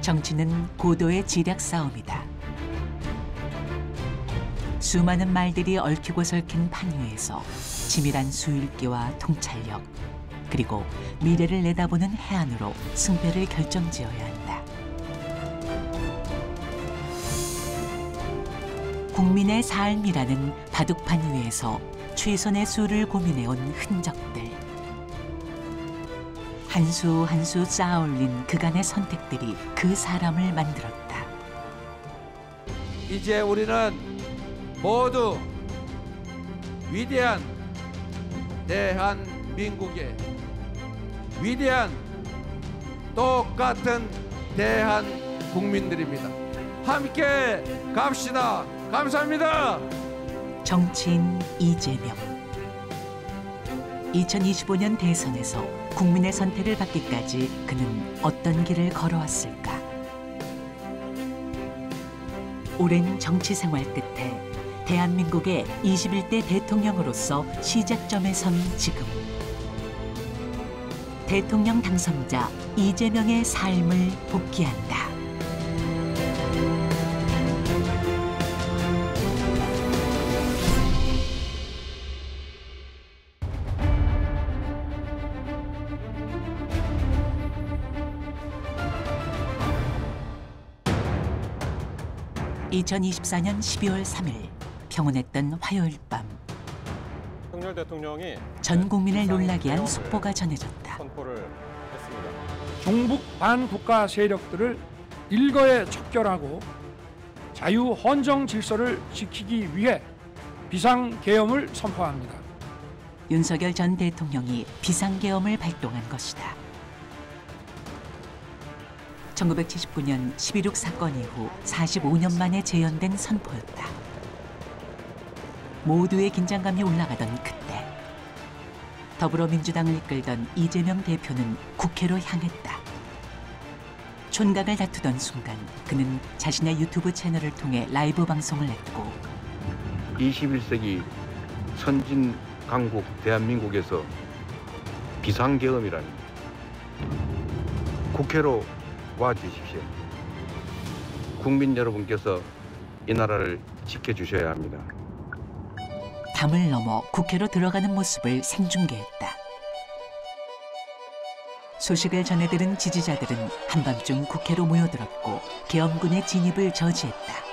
정치는 고도의 지략 싸움이다. 수많은 말들이 얽히고 설킨 판 위에서 치밀한 수일기와 통찰력, 그리고 미래를 내다보는 해안으로 승패를 결정지어야 한다. 국민의 삶이라는 바둑판 위에서 최선의 수를 고민해온 흔적들. 한 수 한 수 쌓아올린 그간의 선택들이 그 사람을 만들었다. 이제 우리는 모두 위대한 대한민국의 위대한 똑같은 대한국민들입니다. 함께 갑시다. 감사합니다. 정치인 이재명. 2025년 대선에서 국민의 선택을 받기까지 그는 어떤 길을 걸어왔을까? 오랜 정치 생활 끝에 대한민국의 21대 대통령으로서 시작점에 선 지금. 대통령 당선자 이재명의 삶을 복귀한다. (2024년 12월 3일) 평온했던 화요일 밤, 윤석열 대통령이 전 국민을 놀라게 한 속보가 전해졌다. 선포를 했습니다. 종북 반국가 세력들을 일거에 척결하고 자유 헌정 질서를 지키기 위해 비상계엄을 선포합니다. 윤석열 전 대통령이 비상계엄을 발동한 것이다. 1979년 12.6 사건 이후 45년 만에 재연된 선포였다. 모두의 긴장감이 올라가던 그때, 더불어민주당을 이끌던 이재명 대표는 국회로 향했다. 촌각을 다투던 순간 그는 자신의 유튜브 채널을 통해 라이브 방송을 했고, 21세기 선진 강국 대한민국에서 비상계엄이라니, 국회로 와 주십시오. 국민 여러분께서 이 나라를 지켜주셔야 합니다. 담을 넘어 국회로 들어가는 모습을 생중계했다. 소식을 전해들은 지지자들은 한밤중 국회로 모여들었고 계엄군의 진입을 저지했다.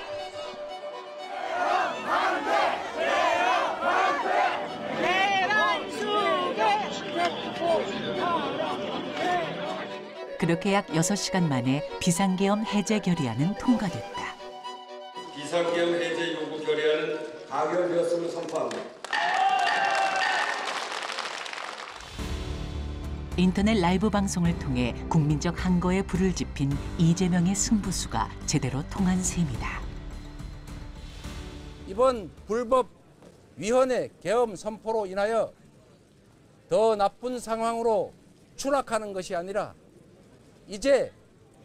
그렇게 약 6시간 만에 비상계엄 해제 결의안은 통과됐다. 비상계엄 해제 요구 결의안은 가결되었음을 선포합니다. 인터넷 라이브 방송을 통해 국민적 항거에 불을 지핀 이재명의 승부수가 제대로 통한 셈이다. 이번 불법 위헌의 계엄 선포로 인하여 더 나쁜 상황으로 추락하는 것이 아니라 이제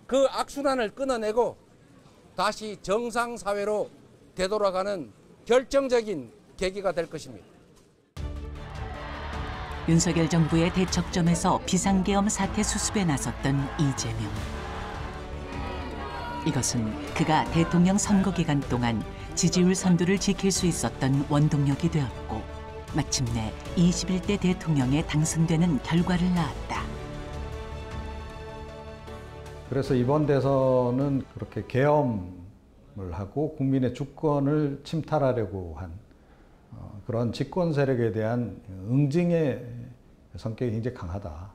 그 악순환을 끊어내고 다시 정상사회로 되돌아가는 결정적인 계기가 될 것입니다. 윤석열 정부의 대척점에서 비상계엄 사태 수습에 나섰던 이재명. 이것은 그가 대통령 선거 기간 동안 지지율 선두를 지킬 수 있었던 원동력이 되었고, 마침내 21대 대통령에 당선되는 결과를 낳았다. 그래서 이번 대선은 그렇게 계엄을 하고 국민의 주권을 침탈하려고 한 그런 집권 세력에 대한 응징의 성격이 굉장히 강하다.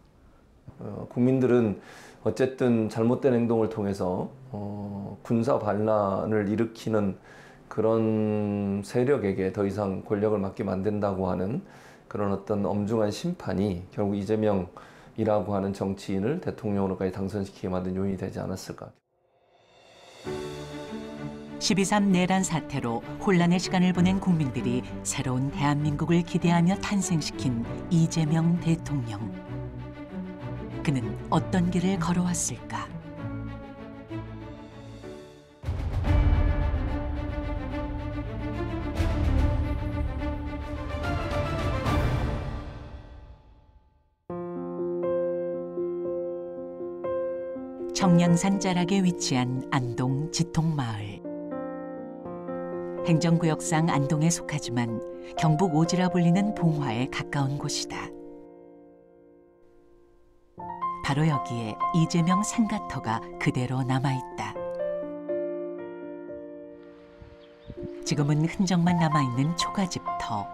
국민들은 어쨌든 잘못된 행동을 통해서 군사 반란을 일으키는 그런 세력에게 더 이상 권력을 맡기면 안 된다고 하는 그런 어떤 엄중한 심판이 결국 이재명이라고 하는 정치인을 대통령으로까지 당선시키게 만든 요인이 되지 않았을까. 12.3 내란 사태로 혼란의 시간을 보낸 국민들이 새로운 대한민국을 기대하며 탄생시킨 이재명 대통령. 그는 어떤 길을 걸어왔을까? 청량산 자락에 위치한 안동 지통마을. 행정구역상 안동에 속하지만 경북 오지라 불리는 봉화에 가까운 곳이다. 바로 여기에 이재명 상가터가 그대로 남아있다. 지금은 흔적만 남아있는 초가집터.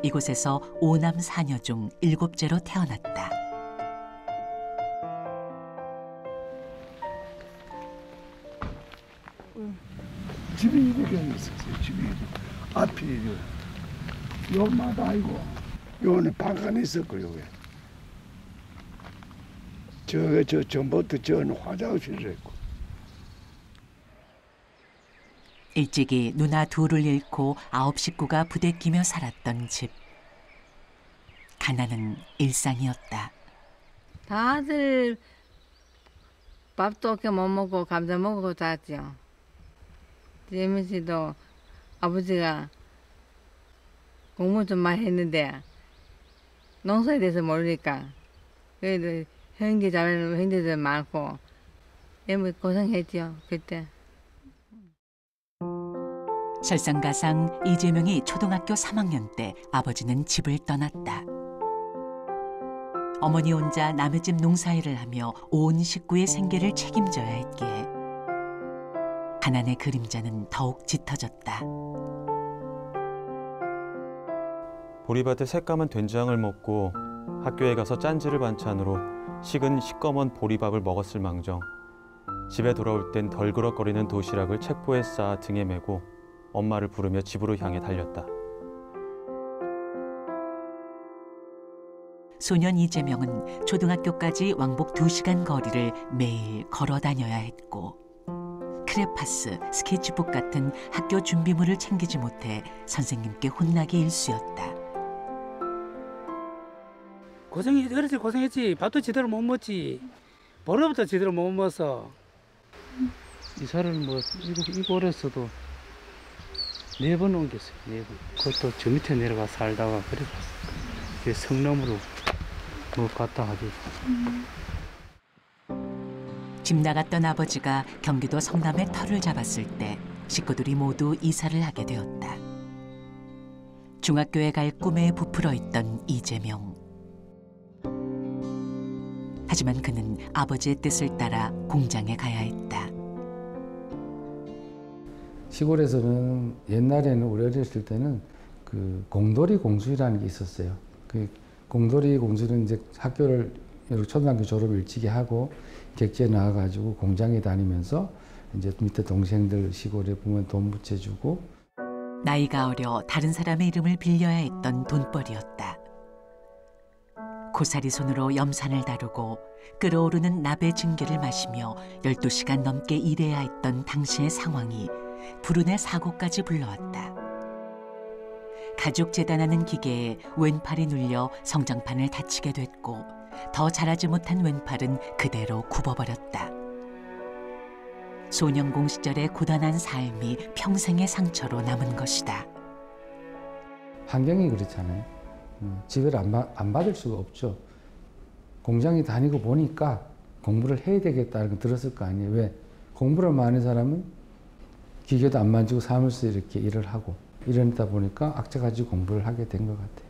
이곳에서 5남 4녀 중 7째로 태어났다. 집이 이렇게 있었어요. 집이 앞이 요 마다 아니고 요는 방간에 있었고 요게 저 전부터 저는 화장실을 했고. 일찍이 누나 둘을 잃고 9 식구가 부대끼며 살았던 집. 가난은 일상이었다. 다들 밥도 이렇게 못 먹고 감자 먹고 잤죠. 재민 씨도 아버지가 공부 좀 많이 했는데 농사에 대해서 모르니까 그래도 형제 자매는 형제들 많고 너무 고생했죠 그때. 설상가상 이재명이 초등학교 3학년 때 아버지는 집을 떠났다. 어머니 혼자 남의 집 농사일을 하며 온 식구의 생계를 책임져야 했기에 가난의 그림자는 더욱 짙어졌다. 보리밭에 새까만 된장을 먹고 학교에 가서 짠지를 반찬으로 식은 시꺼먼 보리밥을 먹었을 망정 집에 돌아올 땐 덜그럭거리는 도시락을 책보에 쌓아 등에 메고 엄마를 부르며 집으로 향해 달렸다. 소년 이재명은 초등학교까지 왕복 2시간 거리를 매일 걸어 다녀야 했고 크레파스, 스케치북 같은 학교 준비물을 챙기지 못해 선생님께 혼나기 일쑤였다. 어렸을 때 고생했지. 밥도 제대로 못 먹지. 보름부터 제대로 못 먹어서 이사를 뭐 이거 어렸어도 4번 옮겼어요. 4번. 그것도 저 밑에 내려가 살다가 그래서 성남으로 뭐 갔다 하지. 집 나갔던 아버지가 경기도 성남에 터를 잡았을 때 식구들이 모두 이사를 하게 되었다. 중학교에 갈 꿈에 부풀어 있던 이재명. 하지만 그는 아버지의 뜻을 따라 공장에 가야 했다. 시골에서는 옛날에는 우리 어렸을 때는 그 공돌이 공수라는 게 있었어요. 그 공돌이 공수는 이제 학교를 초등학교 졸업 일찍이 하고 객지에 나와가지고 공장에 다니면서 이제 밑에 동생들 시골에 보면 돈 붙여주고. 나이가 어려 다른 사람의 이름을 빌려야 했던 돈벌이였다. 고사리 손으로 염산을 다루고 끓어오르는 나베 증기를 마시며 12시간 넘게 일해야 했던 당시의 상황이 불운의 사고까지 불러왔다. 가죽 재단하는 기계에 왼팔이 눌려 성장판을 다치게 됐고 더 자라지 못한 왼팔은 그대로 굽어버렸다. 소년공 시절의 고단한 삶이 평생의 상처로 남은 것이다. 환경이 그렇잖아요. 집을 안 받을 수가 없죠. 공장에 다니고 보니까 공부를 해야 되겠다는 거 들었을 거 아니에요. 왜? 공부를 많은 사람은 기계도 안 만지고 사무실에서 이렇게 일을 하고 이러다 보니까 악착같이 공부를 하게 된 것 같아요.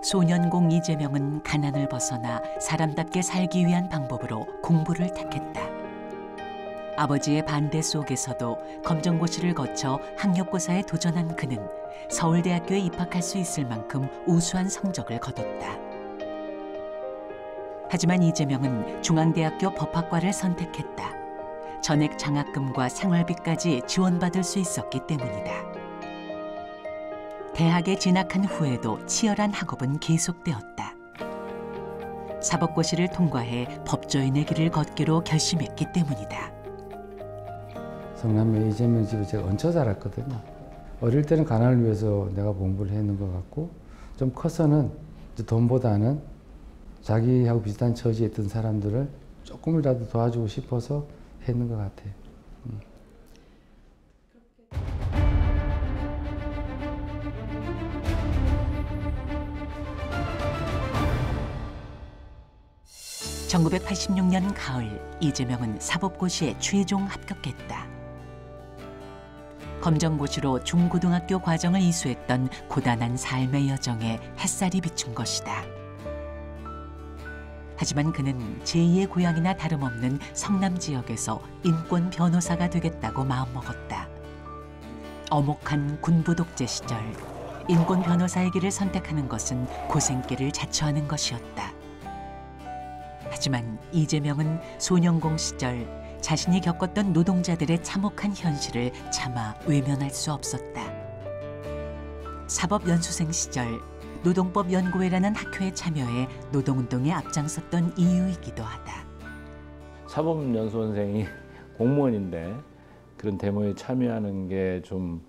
소년공 이재명은 가난을 벗어나 사람답게 살기 위한 방법으로 공부를 택했다. 아버지의 반대 속에서도 검정고시를 거쳐 학력고사에 도전한 그는 서울대학교에 입학할 수 있을 만큼 우수한 성적을 거뒀다. 하지만 이재명은 중앙대학교 법학과를 선택했다. 전액 장학금과 생활비까지 지원받을 수 있었기 때문이다. 대학에 진학한 후에도 치열한 학업은 계속되었다. 사법고시를 통과해 법조인의 길을 걷기로 결심했기 때문이다. 성남에 이재명 집에 제가 얹혀 자랐거든요. 어릴 때는 가난을 위해서 내가 공부를 했는 것 같고 좀 커서는 돈보다는 자기하고 비슷한 처지에 있던 사람들을 조금이라도 도와주고 싶어서 했는 것 같아요. 1986년 가을 이재명은 사법고시에 최종 합격했다. 검정고시로 중고등학교 과정을 이수했던 고단한 삶의 여정에 햇살이 비춘 것이다. 하지만 그는 제2의 고향이나 다름없는 성남 지역에서 인권 변호사가 되겠다고 마음먹었다. 엄혹한 군부 독재 시절 인권 변호사의 길을 선택하는 것은 고생길을 자처하는 것이었다. 하지만 이재명은 소년공 시절 자신이 겪었던 노동자들의 참혹한 현실을 차마 외면할 수 없었다. 사법연수생 시절 노동법 연구회라는 학회에 참여해 노동운동에 앞장섰던 이유이기도 하다. 사법연수원생이 공무원인데 그런 데모에 참여하는 게 좀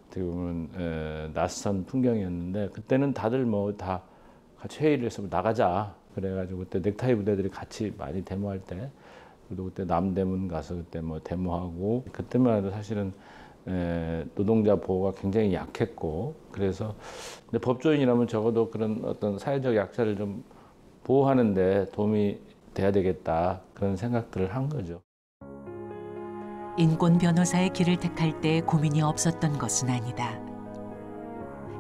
어떻게 보면 낯선 풍경이었는데, 그때는 다들 뭐 다 같이 회의를 해서 나가자 그래가지고 그때 넥타이 부대들이 같이 많이 데모할 때, 그리고 그때 남대문 가서 그때 뭐 데모하고, 그때만 해도 사실은 노동자 보호가 굉장히 약했고, 그래서 근데 법조인이라면 적어도 그런 어떤 사회적 약자를 좀 보호하는데 도움이 돼야 되겠다, 그런 생각들을 한 거죠. 인권 변호사의 길을 택할 때 고민이 없었던 것은 아니다.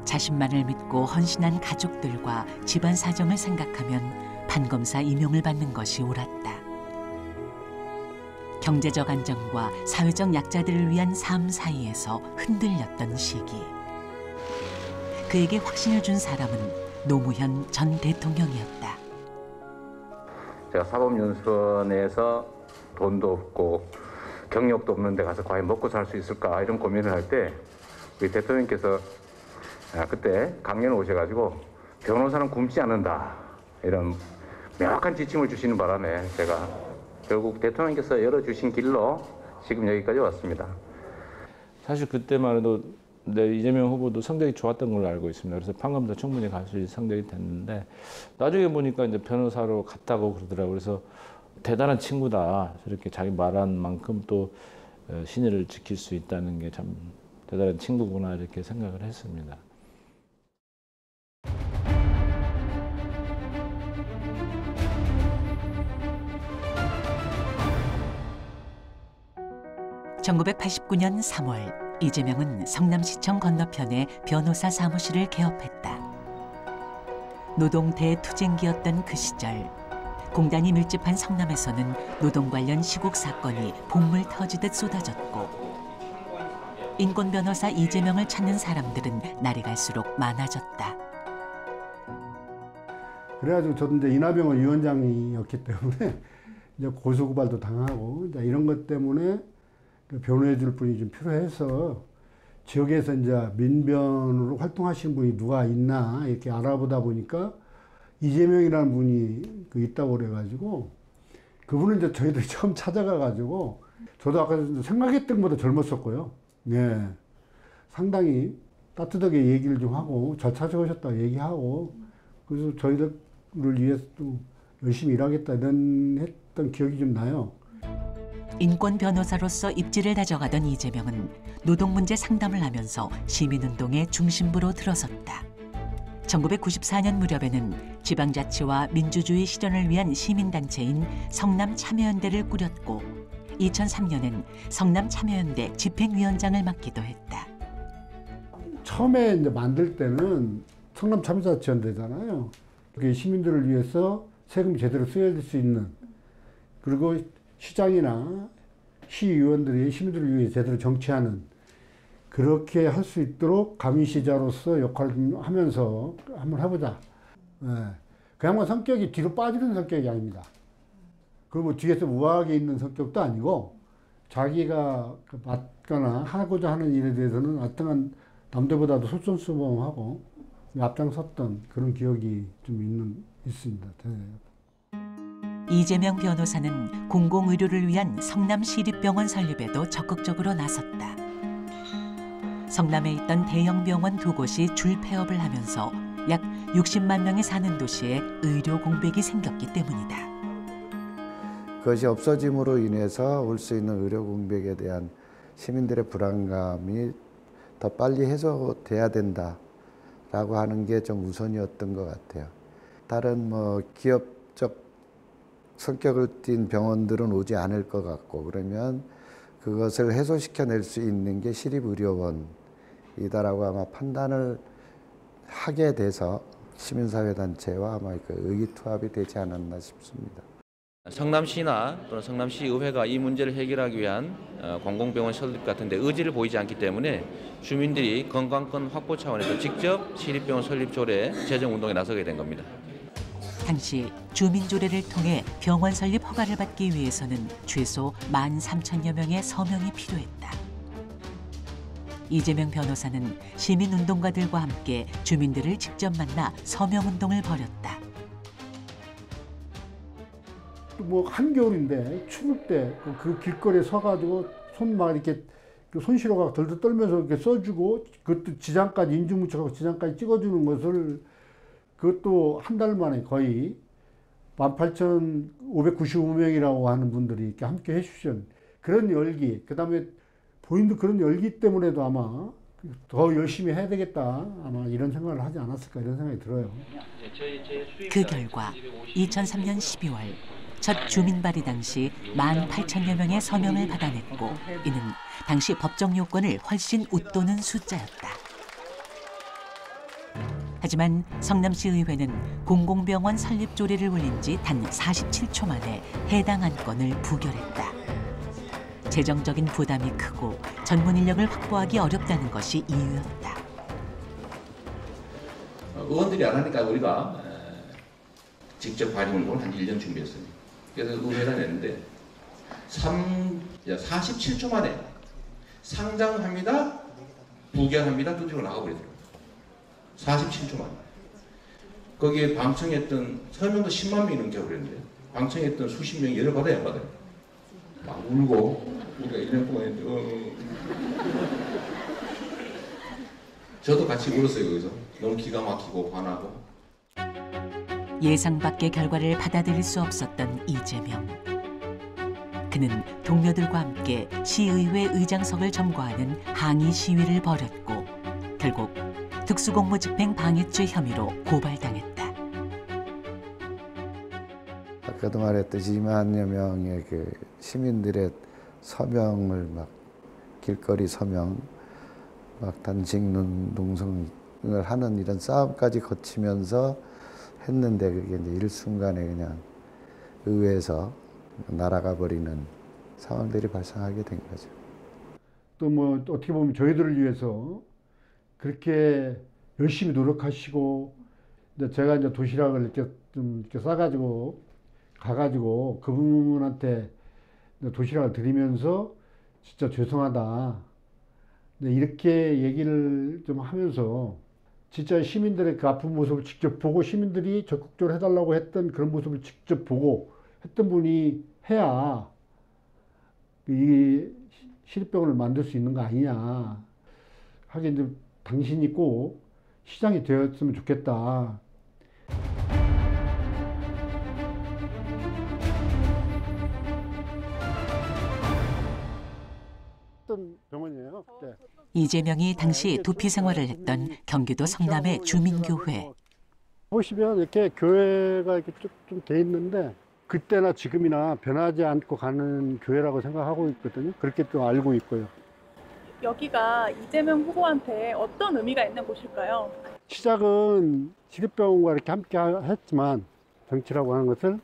자신만을 믿고 헌신한 가족들과 집안 사정을 생각하면 판검사 임용을 받는 것이 옳았다. 경제적 안정과 사회적 약자들을 위한 삶 사이에서 흔들렸던 시기. 그에게 확신을 준 사람은 노무현 전 대통령이었다. 제가 사법연수원에서 돈도 없고 경력도 없는데 가서 과연 먹고 살 수 있을까, 이런 고민을 할 때 우리 대통령께서 그때 강연을 오셔가지고 변호사는 굶지 않는다, 이런 명확한 지침을 주시는 바람에 제가 결국 대통령께서 열어주신 길로 지금 여기까지 왔습니다. 사실 그때만 해도 이재명 후보도 성적이 좋았던 걸로 알고 있습니다. 그래서 판검사 충분히 갈 수 있는 성적이 됐는데, 나중에 보니까 이제 변호사로 갔다고 그러더라고요. 그래서 대단한 친구다, 저렇게 자기 말한 만큼 또 신의를 지킬 수 있다는 게 참 대단한 친구구나, 이렇게 생각을 했습니다. (1989년 3월) 이재명은 성남시청 건너편에 변호사 사무실을 개업했다. 노동 대투쟁기였던 그 시절, 공단이 밀집한 성남에서는 노동 관련 시국 사건이 봇물 터지듯 쏟아졌고, 인권 변호사 이재명을 찾는 사람들은 날이 갈수록 많아졌다. 그래가지고 저도 이제 이나병원 위원장이었기 때문에 이제 고소고발도 당하고, 이제 이런 것 때문에 변호해줄 분이 좀 필요해서 지역에서 이제 민변으로 활동하시는 분이 누가 있나 이렇게 알아보다 보니까 이재명이라는 분이 있다고 그래가지고, 그분은 이제 저희들이 처음 찾아가가지고, 저도 아까 생각했던 것보다 젊었었고요. 예. 상당히 따뜻하게 얘기를 좀 하고, 저 찾아오셨다고 얘기하고, 그래서 저희들을 위해서 또 열심히 일하겠다 이런 했던 기억이 좀 나요. 인권 변호사로서 입지를 다져가던 이재명은 노동 문제 상담을 하면서 시민운동의 중심부로 들어섰다. 1994년 무렵에는 지방자치와 민주주의 실현을 위한 시민단체인 성남참여연대를 꾸렸고, 2003년엔 성남참여연대 집행위원장을 맡기도 했다. 처음에 이제 만들 때는 성남참여자치연대잖아요. 시민들을 위해서 세금 제대로 써야 수 있는, 그리고 시장이나 시의원들이 시민들을 위해 제대로 정치하는, 그렇게 할 수 있도록 가민시자로서 역할을 좀 하면서 한번 해보자. 예. 그 양반 성격이 뒤로 빠지는 성격이 아닙니다. 그리고 뒤에서 우아하게 있는 성격도 아니고, 자기가 맡거나 하고자 하는 일에 대해서는 하여튼 남들보다도 솔선수범하고 앞장섰던 그런 기억이 좀 있습니다. 이재명 변호사는 공공의료를 위한 성남시립병원 설립에도 적극적으로 나섰다. 성남에 있던 대형 병원 2곳이 줄 폐업을 하면서 약 60만 명이 사는 도시에 의료 공백이 생겼기 때문이다. 그것이 없어짐으로 인해서 올 수 있는 의료 공백에 대한 시민들의 불안감이 더 빨리 해소돼야 된다라고 하는 게 좀 우선이었던 것 같아요. 다른 기업적 성격을 띈 병원들은 오지 않을 것 같고, 그러면 그것을 해소시켜낼 수 있는 게 시립의료원이다라고 아마 판단을 하게 돼서 시민사회단체와 아마 그 의기투합이 되지 않았나 싶습니다. 성남시나 또는 성남시의회가 이 문제를 해결하기 위한 공공병원 설립 같은 데 의지를 보이지 않기 때문에 주민들이 건강권 확보 차원에서 직접 시립병원 설립 조례 제정 운동에 나서게 된 겁니다. 당시 주민조례를 통해 병원 설립 허가를 받기 위해서는 최소 13,000여 명의 서명이 필요했다. 이재명 변호사는 시민운동가들과 함께 주민들을 직접 만나 서명운동을 벌였다. 뭐 한겨울인데 추울 때 그 길거리에 서가지고 손 막 이렇게 손실어가 덜덜 떨면서 이렇게 써주고, 그것도 지장까지 인증무책하고 지장까지 찍어주는 것을, 그것도 한 달 만에 거의 18,595명이라고 하는 분들이 이렇게 함께 해주신 그런 열기, 그 다음에 본인도 그런 열기 때문에도 아마 더 열심히 해야 되겠다, 아마 이런 생각을 하지 않았을까, 이런 생각이 들어요. 그 결과 2003년 12월 첫 주민 발의 당시 18,000여 명의 서명을 받아냈고, 이는 당시 법정 요건을 훨씬 웃도는 숫자였다. 하지만 성남시 의회는 공공병원 설립 조례를 올린 지 단 47초 만에 해당 안건을 부결했다. 재정적인 부담이 크고 전문 인력을 확보하기 어렵다는 것이 이유였다. 의원들이 안 하니까 우리가 직접 발의운동을 한 1년 준비했어요. 그래서 의회가 냈는데 47초 만에 상장합니다, 부결합니다, 뚜지고 나가버리더라고요. 47초 만에. 거기에 방청했던 서명도 10만 명이 넘게 그랬는데, 방청했던 수십 명이 열받아요, 안 받아요? 막 울고, 우리가 1년 동안 했는데, 저도 같이 울었어요, 거기서. 너무 기가 막히고 화나고. 예상 밖의 결과를 받아들일 수 없었던 이재명. 그는 동료들과 함께 시의회 의장석을 점거하는 항의 시위를 벌였고, 결국 특수공무집행 방해죄 혐의로 고발당했다. 아까도 말했듯이 2만여 명의 그 시민들의 서명을 막 길거리 서명, 막 단식 농성을 하는 이런 싸움까지 거치면서 했는데, 그게 이제 일순간에 그냥 의회에서 날아가 버리는 상황들이 발생하게 된 거죠. 또 뭐 어떻게 보면 저희들을 위해서 그렇게 열심히 노력하시고, 이제 제가 이제 도시락을 이렇게 좀 이렇게 싸가지고 가가지고 그분한테 도시락을 드리면서 진짜 죄송하다, 이렇게 얘기를 좀 하면서 진짜 시민들의 그 아픈 모습을 직접 보고, 시민들이 적극적으로 해달라고 했던 그런 모습을 직접 보고 했던 분이 해야 이 시립병원을 만들 수 있는 거 아니냐. 하긴 이제 당신이 꼭 시장이 되었으면 좋겠다. 어떤 병원이에요, 그때? 이재명이 당시 도피 생활을 했던 경기도 성남의 주민교회. 보시면 이렇게 교회가 이렇게 좀 돼 있는데, 그때나 지금이나 변하지 않고 가는 교회라고 생각하고 있거든요. 그렇게 또 알고 있고요. 여기가 이재명 후보한테 어떤 의미가 있는 곳일까요? 시작은 시립병원과 이렇게 함께 했지만, 정치라고 하는 것을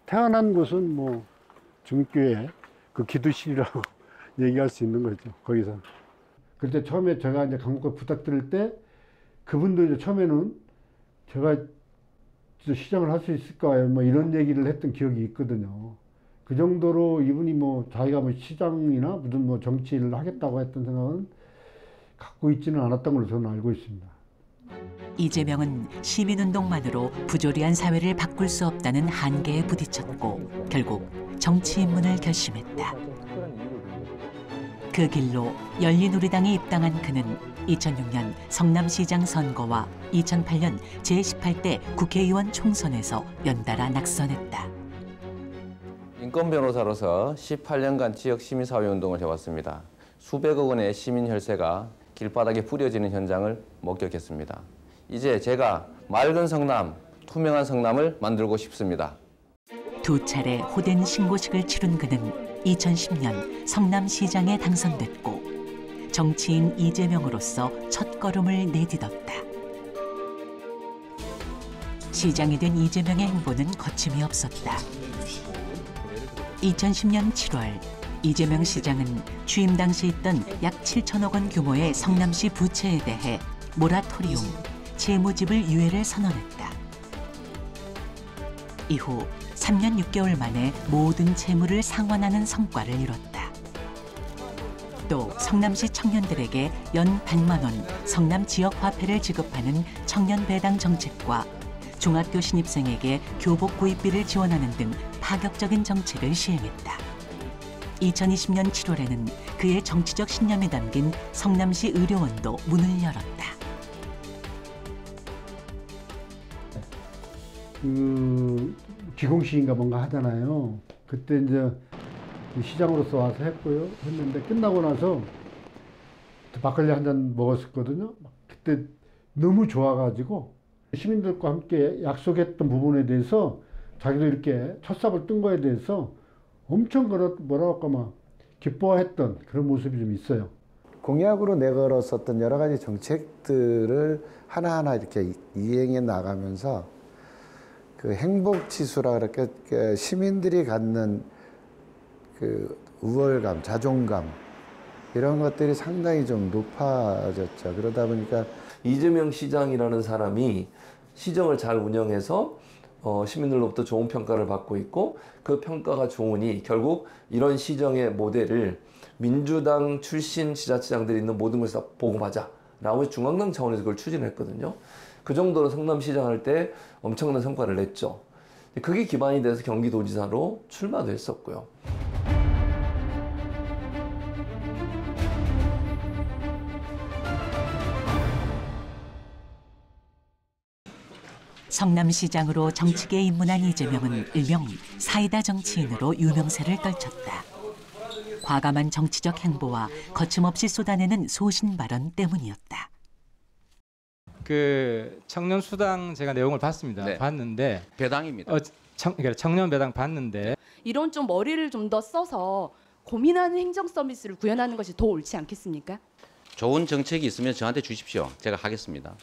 태어난 곳은 뭐 중교회 그 기도실이라고 얘기할 수 있는 거죠, 거기서. 그때 처음에 제가 이제 강목과 부탁드릴 때, 그분도 이제 처음에는 제가 시장을 할 수 있을까요? 뭐 이런 얘기를 했던 기억이 있거든요. 그 정도로 이분이 뭐 자기가 뭐 시장이나 무슨 뭐 정치를 하겠다고 했던 생각은 갖고 있지는 않았던 걸로 저는 알고 있습니다. 이재명은 시민운동만으로 부조리한 사회를 바꿀 수 없다는 한계에 부딪혔고, 결국 정치 입문을 결심했다. 그 길로 열린우리당에 입당한 그는 2006년 성남시장 선거와 2008년 제18대 국회의원 총선에서 연달아 낙선했다. 인권 변호사로서 18년간 지역 시민사회운동을 해왔습니다. 수백억 원의 시민 혈세가 길바닥에 뿌려지는 현장을 목격했습니다. 이제 제가 맑은 성남, 투명한 성남을 만들고 싶습니다. 2차례 호된 신고식을 치른 그는 2010년 성남시장에 당선됐고 정치인 이재명으로서 첫걸음을 내딛었다. 시장이 된 이재명의 행보는 거침이 없었다. 2010년 7월 이재명 시장은 취임 당시 있던 약 7천억 원 규모의 성남시 부채에 대해 모라토리움, 채무지불 유예를 선언했다. 이후 3년 6개월 만에 모든 채무를 상환하는 성과를 이뤘다. 또 성남시 청년들에게 연 100만 원 성남 지역 화폐를 지급하는 청년 배당 정책과 중학교 신입생에게 교복 구입비를 지원하는 등 파격적인 정책을 시행했다. 2020년 7월에는 그의 정치적 신념이 담긴 성남시 의료원도 문을 열었다. 기공식인가 뭔가 하잖아요. 그때 이제 시장으로서 와서 했고요. 했는데 끝나고 나서 막걸리 한 잔 먹었었거든요. 그때 너무 좋아가지고 시민들과 함께 약속했던 부분에 대해서 자기도 이렇게 첫삽을 뜬 거에 대해서 엄청 뭐라고 할까 막 기뻐했던 그런 모습이 좀 있어요. 공약으로 내걸었었던 여러 가지 정책들을 하나하나 이렇게 이행해 나가면서 그 행복 지수라 그렇게 시민들이 갖는 그 우월감, 자존감 이런 것들이 상당히 좀 높아졌죠. 그러다 보니까 이재명 시장이라는 사람이 시정을 잘 운영해서 시민들로부터 좋은 평가를 받고 있고 그 평가가 좋으니 결국 이런 시정의 모델을 민주당 출신 지자체장들이 있는 모든 곳에서 보급하자라고 중앙당 차원에서 그걸 추진했거든요. 그 정도로 성남시장 할 때 엄청난 성과를 냈죠. 그게 기반이 돼서 경기도지사로 출마도 했었고요. 성남시장으로 정치계에 입문한 이재명은 일명 사이다 정치인으로 유명세를 떨쳤다. 과감한 정치적 행보와 거침없이 쏟아내는 소신 발언 때문이었다. 그 청년 수당 제가 내용을 봤습니다. 네. 봤는데 배당입니다. 그러니까 청년 배당 봤는데 이런 좀 머리를 좀 더 써서 고민하는 행정 서비스를 구현하는 것이 더 옳지 않겠습니까? 좋은 정책이 있으면 저한테 주십시오. 제가 하겠습니다.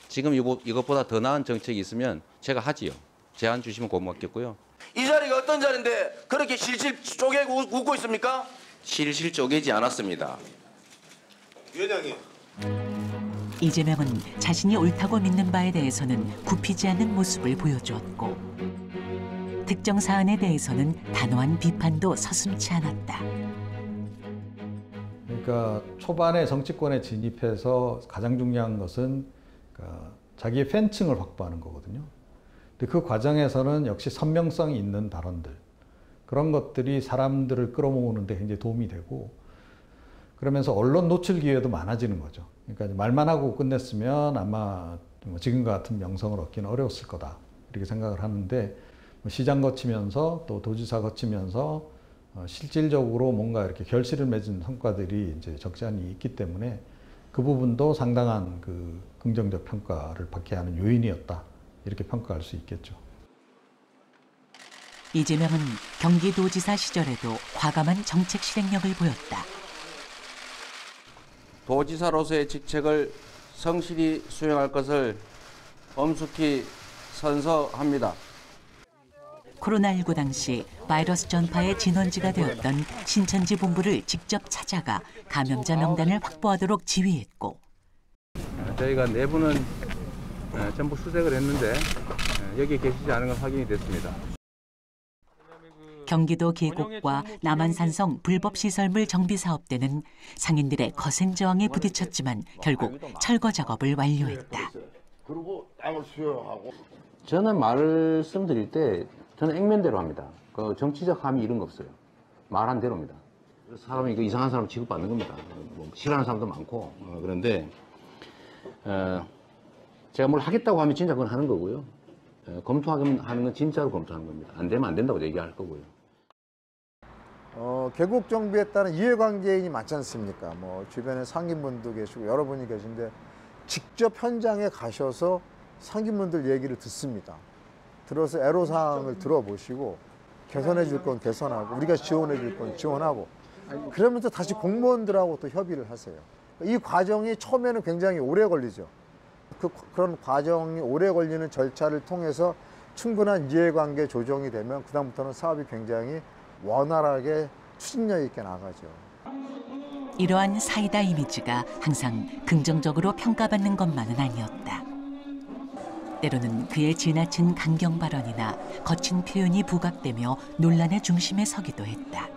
지금 이것보다 더 나은 정책이 있으면 제가 하지요. 제안 주시면 고맙겠고요. 이 자리가 어떤 자리인데 그렇게 실실 쪼개고 웃고 있습니까? 실실 쪼개지 않았습니다. 위원장님. 이재명은 자신이 옳다고 믿는 바에 대해서는 굽히지 않는 모습을 보여주었고 특정 사안에 대해서는 단호한 비판도 서슴지 않았다. 그러니까 초반에 정치권에 진입해서 가장 중요한 것은 자기의 팬층을 확보하는 거거든요. 근데 그 과정에서는 역시 선명성이 있는 발언들 그런 것들이 사람들을 끌어모으는 데 굉장히 도움이 되고 그러면서 언론 노출 기회도 많아지는 거죠. 그러니까 말만 하고 끝냈으면 아마 지금과 같은 명성을 얻기는 어려웠을 거다 이렇게 생각을 하는데 시장 거치면서 또 도지사 거치면서 실질적으로 뭔가 이렇게 결실을 맺은 성과들이 이제 적지 않이 있기 때문에 그 부분도 상당한 그 긍정적 평가를 받게 하는 요인이었다 이렇게 평가할 수 있겠죠. 이재명은 경기도지사 시절에도 과감한 정책 실행력을 보였다. 도지사로서의 직책을 성실히 수행할 것을 엄숙히 선서합니다. 코로나19 당시 바이러스 전파의 진원지가 되었던 신천지 본부를 직접 찾아가 감염자 명단을 확보하도록 지휘했고 저희가 내부는 전부 수색을 했는데 여기 계시지 않은 건 확인이 됐습니다. 경기도 계곡과 남한산성 불법시설물 정비사업 때는 상인들의 거센 저항에 부딪혔지만 결국 철거 작업을 완료했다. 그리고 땅을 수여하고 저는 말씀드릴 때 저는 액면대로 합니다. 그 정치적 함의 이런 거 없어요. 말한 대로입니다. 사람이 이상한 사람 취급받는 겁니다. 뭐 싫어하는 사람도 많고 그런데 제가 뭘 하겠다고 하면 진짜 그건 하는 거고요. 검토하는 건 진짜로 검토하는 겁니다. 안 되면 안 된다고 얘기할 거고요. 계곡 정비에 따른 이해관계인이 많지 않습니까? 뭐 주변에 상인분도 계시고 여러분이 계신데 직접 현장에 가셔서 상인분들 얘기를 듣습니다. 들어서 애로사항을 들어보시고 개선해 줄 건 개선하고 우리가 지원해 줄 건 지원하고 그러면서 다시 공무원들하고 또 협의를 하세요. 이 과정이 처음에는 굉장히 오래 걸리죠. 그런 과정이 오래 걸리는 절차를 통해서 충분한 이해관계 조정이 되면 그다음부터는 사업이 굉장히 원활하게 추진력 있게 나가죠. 이러한 사이다 이미지가 항상 긍정적으로 평가받는 것만은 아니었다. 때로는 그의 지나친 강경 발언이나 거친 표현이 부각되며 논란의 중심에 서기도 했다.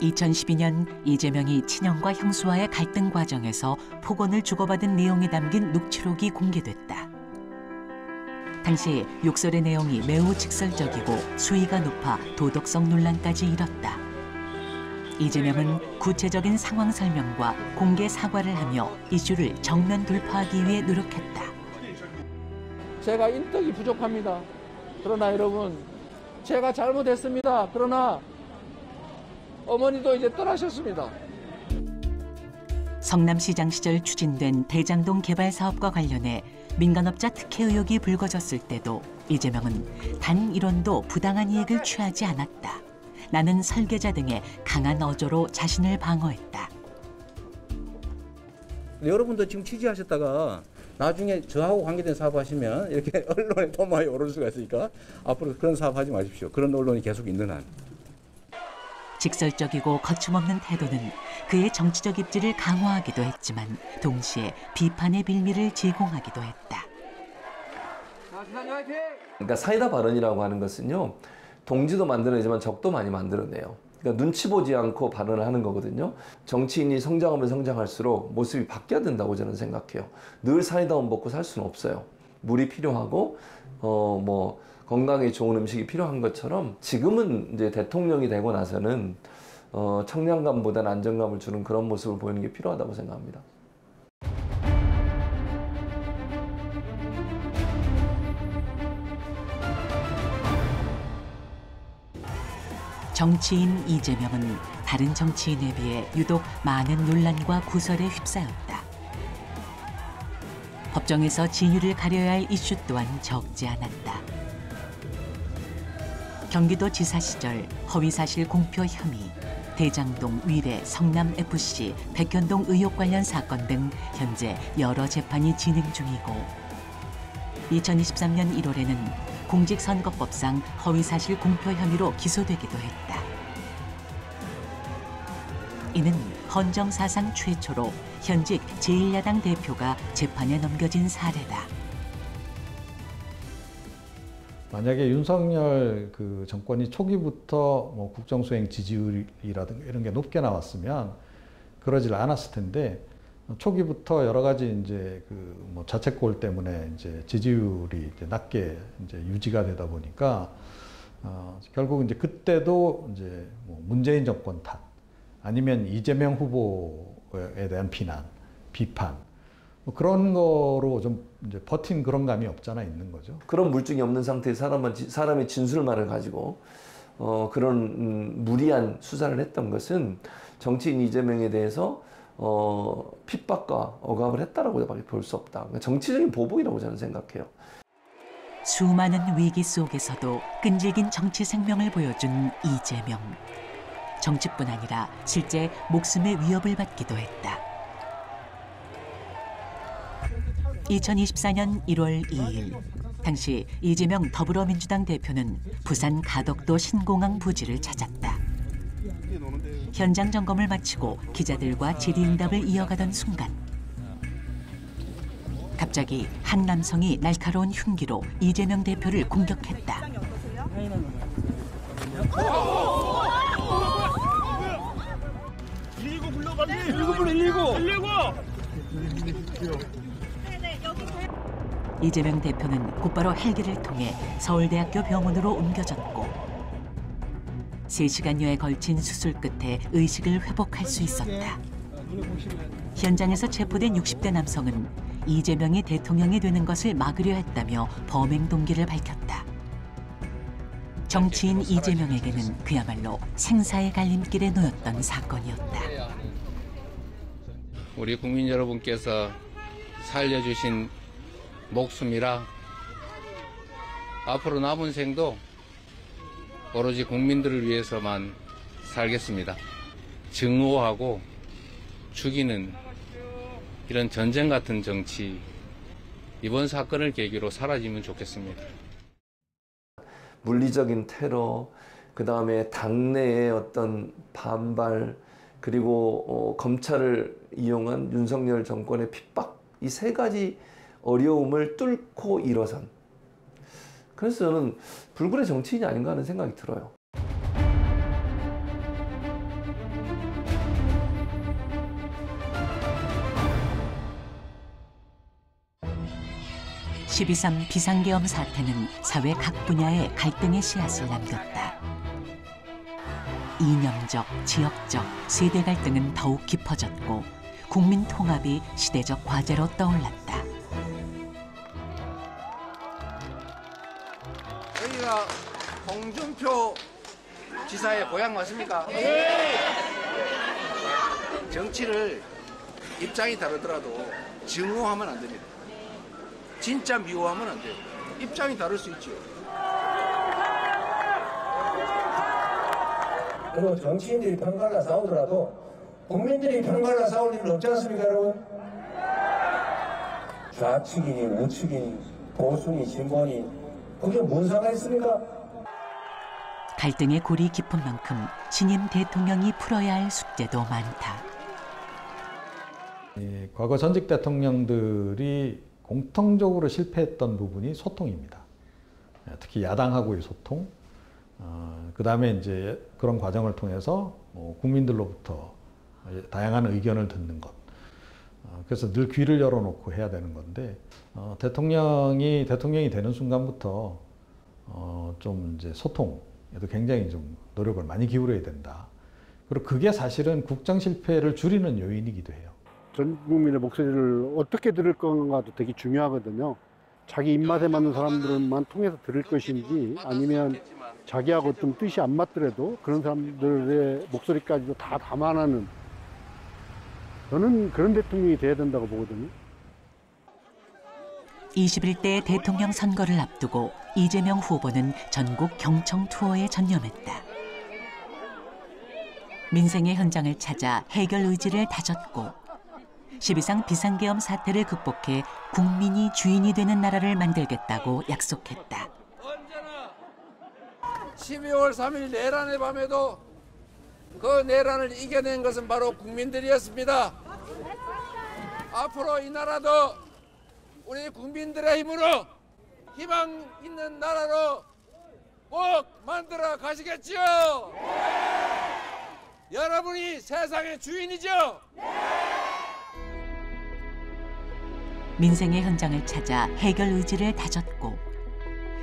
2012년 이재명이 친형과 형수와의 갈등 과정에서 폭언을 주고받은 내용이 담긴 녹취록이 공개됐다. 당시 욕설의 내용이 매우 직설적이고 수위가 높아 도덕성 논란까지 일었다. 이재명은 구체적인 상황 설명과 공개 사과를 하며 이슈를 정면 돌파하기 위해 노력했다. 제가 인덕이 부족합니다. 그러나 여러분, 제가 잘못했습니다. 그러나 어머니도 이제 떠나셨습니다. 성남시장 시절 추진된 대장동 개발 사업과 관련해 민간업자 특혜 의혹이 불거졌을 때도 이재명은 단 1원도 부당한 이익을 취하지 않았다. 나는 설계자 등의 강한 어조로 자신을 방어했다. 여러분도 지금 취재하셨다가 나중에 저하고 관계된 사업하시면 이렇게 언론에 더 많이 오를 수가 있으니까 앞으로 그런 사업하지 마십시오. 그런 언론이 계속 있는 한. 직설적이고 거침없는 태도는 그의 정치적 입지를 강화하기도 했지만 동시에 비판의 빌미를 제공하기도 했다. 그러니까 사이다 발언이라고 하는 것은요. 동지도 만들어내지만 적도 많이 만들어내요. 그러니까 눈치 보지 않고 발언을 하는 거거든요. 정치인이 성장하면 성장할수록 모습이 바뀌어야 된다고 저는 생각해요. 늘 사이다만 먹고 살 수는 없어요. 물이 필요하고 건강에 좋은 음식이 필요한 것처럼 지금은 이제 대통령이 되고 나서는 청량감보다는 안정감을 주는 그런 모습을 보이는 게 필요하다고 생각합니다. 정치인 이재명은 다른 정치인에 비해 유독 많은 논란과 구설에 휩싸였다. 법정에서 진위를 가려야 할 이슈 또한 적지 않았다. 경기도지사 시절 허위사실 공표 혐의, 대장동, 위례, 성남FC, 백현동 의혹 관련 사건 등 현재 여러 재판이 진행 중이고 2023년 1월에는 공직선거법상 허위사실 공표 혐의로 기소되기도 했다. 이는 헌정 사상 최초로 현직 제1야당 대표가 재판에 넘겨진 사례다. 만약에 윤석열 그 정권이 초기부터 뭐 국정수행 지지율이라든가 이런 게 높게 나왔으면 그러질 않았을 텐데 초기부터 여러 가지 이제 그 뭐 자책골 때문에 이제 지지율이 이제 낮게 이제 유지가 되다 보니까 결국 이제 그때도 이제 뭐 문재인 정권 탓 아니면 이재명 후보에 대한 비난, 비판 뭐 그런 거로 좀 이제 버틴 그런 감이 없잖아 있는 거죠. 그런 물증이 없는 상태에 사람의 진술만을 가지고 그런 무리한 수사를 했던 것은 정치인 이재명에 대해서 핍박과 억압을 했다라고 볼 수 없다. 그러니까 정치적인 보복이라고 저는 생각해요. 수많은 위기 속에서도 끈질긴 정치 생명을 보여준 이재명. 정치뿐 아니라 실제 목숨의 위협을 받기도 했다. 2024년 1월 2일 당시 이재명 더불어민주당 대표는 부산 가덕도 신공항 부지를 찾았다. 현장 점검을 마치고 기자들과 질의응답을 이어가던 순간 갑자기 한 남성이 날카로운 흉기로 이재명 대표를 공격했다. 119 불러 빨리! 119 불러 119! 이재명 대표는 곧바로 헬기를 통해 서울대학교 병원으로 옮겨졌고 3시간여에 걸친 수술 끝에 의식을 회복할 수 있었다. 현장에서 체포된 60대 남성은 이재명이 대통령이 되는 것을 막으려 했다며 범행 동기를 밝혔다. 정치인 이재명에게는 그야말로 생사의 갈림길에 놓였던 사건이었다. 우리 국민 여러분께서 살려주신 목숨이라 앞으로 남은 생도 오로지 국민들을 위해서만 살겠습니다. 증오하고 죽이는 이런 전쟁 같은 정치, 이번 사건을 계기로 사라지면 좋겠습니다. 물리적인 테러, 그 다음에 당내의 어떤 반발, 그리고 검찰을 이용한 윤석열 정권의 핍박, 이 세 가지 어려움을 뚫고 일어선, 그래서 저는 불굴의 정치인이 아닌가 하는 생각이 들어요. (12.3) 비상계엄 사태는 사회 각 분야의 갈등의 씨앗을 남겼다. 이념적, 지역적, 세대 갈등은 더욱 깊어졌고 국민 통합이 시대적 과제로 떠올랐다. 여기가 홍준표 지사의 고향 맞습니까? 정치를 입장이 다르더라도 증오하면 안 됩니다. 진짜 미워하면 안 돼요. 입장이 다를 수 있죠. 그리고 정치인들이 편갈라 싸우더라도 국민들이 편갈라 싸울 일은 없지 않습니까, 여러분? 좌측이니 우측이니 보수니 진보니 그게 뭔 상관 있습니까? 갈등의 골이 깊은 만큼 신임 대통령이 풀어야 할 숙제도 많다. 과거 전직 대통령들이 공통적으로 실패했던 부분이 소통입니다. 특히 야당하고의 소통, 그 다음에 이제 그런 과정을 통해서 국민들로부터 다양한 의견을 듣는 것. 그래서 늘 귀를 열어놓고 해야 되는 건데, 대통령이 되는 순간부터 좀 이제 소통에도 굉장히 좀 노력을 많이 기울여야 된다. 그리고 그게 사실은 국정 실패를 줄이는 요인이기도 해요. 전 국민의 목소리를 어떻게 들을 건가도 되게 중요하거든요. 자기 입맛에 맞는 사람들만 통해서 들을 것인지, 아니면 자기하고 좀 뜻이 안 맞더라도 그런 사람들의 목소리까지도 다 담아내는, 저는 그런 대통령이 돼야 된다고 보거든요. 21대 대통령 선거를 앞두고 이재명 후보는 전국 경청 투어에 전념했다. 민생의 현장을 찾아 해결 의지를 다졌고 12.3 비상계엄 사태를 극복해 국민이 주인이 되는 나라를 만들겠다고 약속했다. 12월 3일 내란의 밤에도 그 내란을 이겨낸 것은 바로 국민들이었습니다. 앞으로 이 나라도 우리 국민들의 힘으로 희망 있는 나라로 꼭 만들어 가시겠지요? 여러분이 세상의 주인이죠? 민생의 현장을 찾아 해결 의지를 다졌고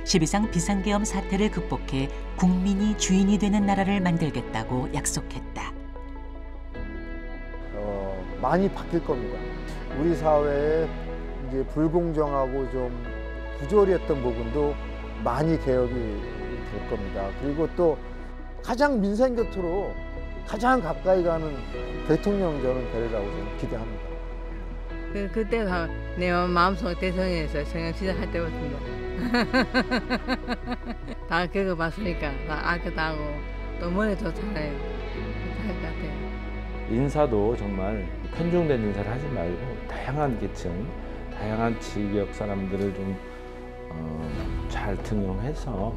12.3 비상계엄 사태를 극복해 국민이 주인이 되는 나라를 만들겠다고 약속했다. 많이 바뀔 겁니다. 우리 사회에 이제 불공정하고 좀 부조리했던 부분도 많이 개혁이 될 겁니다. 그리고 또 가장 민생 곁으로 가장 가까이 가는 대통령 저는 되리라고 저는 기대합니다. 그때가 내 마음속 대성에서 성형시절 할 때였습니다. 다 겪어봤으니까 다 알기도 하고 또 머리 좋잖아요. 할 것 같아요. 인사도 정말 편중된 인사를 하지 말고 다양한 계층, 다양한 지역 사람들을 좀 잘 등용해서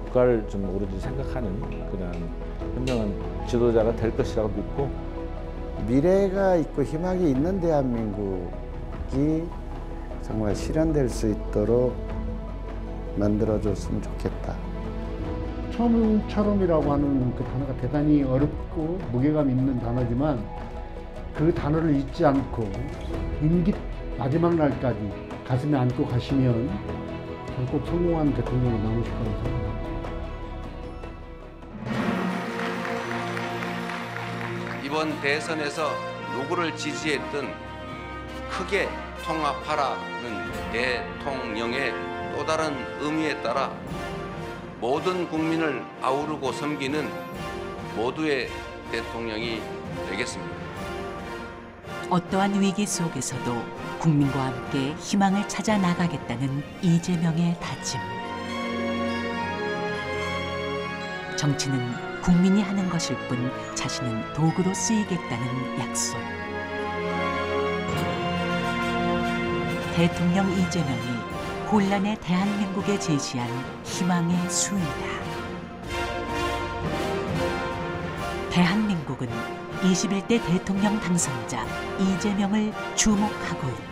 국가를 좀 오로지 생각하는 그런 현명한 지도자가 될 것이라고 믿고, 미래가 있고 희망이 있는 대한민국이 정말 실현될 수 있도록 만들어줬으면 좋겠다. 처음처럼이라고 하는 그 단어가 대단히 어렵고 무게감 있는 단어지만 그 단어를 잊지 않고 임기 마지막 날까지 가슴에 안고 가시면 꼭 성공한 대통령으로 남으실 거라고 생각합니다. 이번 대선에서 누구를 지지했든 크게 통합하라는 대통령의 또 다른 의미에 따라 모든 국민을 아우르고 섬기는 모두의 대통령이 되겠습니다. 어떠한 위기 속에서도 국민과 함께 희망을 찾아 나가겠다는 이재명의 다짐. 정치는 국민이 하는 것일 뿐 자신은 도구로 쓰이겠다는 약속. 대통령 이재명이 혼란의 대한민국에 제시한 희망의 수위다. 대한민국은 21대 대통령 당선자 이재명을 주목하고 있다.